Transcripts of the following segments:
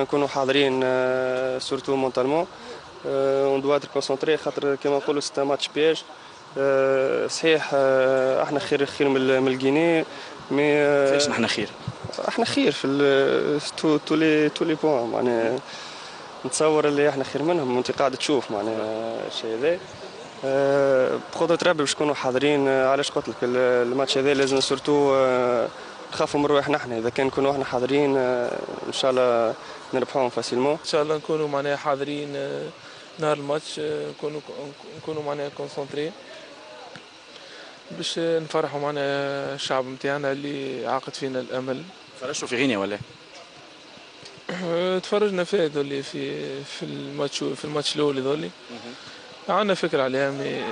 نكونوا حاضرين سورتو مونتالمون. اون دوا اتر كونسونطري خاطر كما نقولوا سيت ماتش بياج. صحيح احنا خير من الجيني مي كيفاش نحن خير؟ احنا خير في تو لي بوان معناها نتصور اللي احنا خير منهم وانت قاعد تشوف معناها الشيء هذا. بقدرة ربي باش نكونوا حاضرين. علاش قلت لك الماتش هذا لازم سورتو نخافوا من روحنا احنا. اذا كان نكونوا احنا حاضرين ان شاء الله نربحوهم فاسيلمون. ان شاء الله نكونوا معناها حاضرين نهار الماتش، نكونوا معناها كونسونطري باش نفرحوا معناها الشعب نتاعنا اللي عاقد فينا الامل. فرشوا في غينيا ولا؟ تفرجنا فيه ذولي في الماتش الاول ذولي. عندنا فكره عليها ما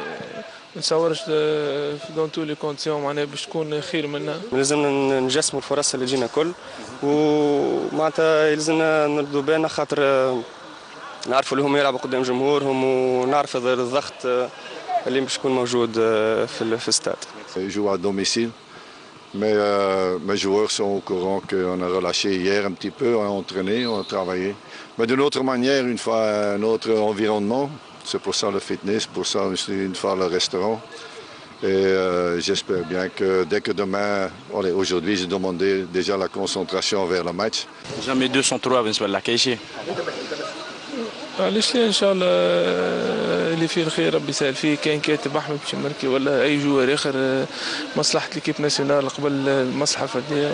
نتصورش في دون تو لي كونديسيون معناها باش تكون خير منا. لازم نجسموا الفرص اللي تجينا كل، ومعناتها يلزمنا نردوا بالنا خاطر نعرفوا اللي هم يلعبوا قدام جمهورهم ونعرف الضغط اللي باش يكون موجود في الاستاد. Joue à domicile, mais mes joueurs sont au courant qu'on a relâché hier un petit peu, on a entraîné, on a travaillé. Mais d'une autre manière, une fois un autre environnement, c'est pour ça le fitness, pour ça aussi une fois le restaurant. Et j'espère bien que dès que demain, aujourd'hui j'ai demandé déjà la concentration vers le match. Jamais 203 بالنسبة لك أي شيء؟ علاش لا ان شاء الله اللي فيه الخير ربي يسهل فيه. كاين كاتب احمد بشمركي ولا اي جوار اخر مصلحه ليكيب ناسيونال قبل المصلحه الفرديه.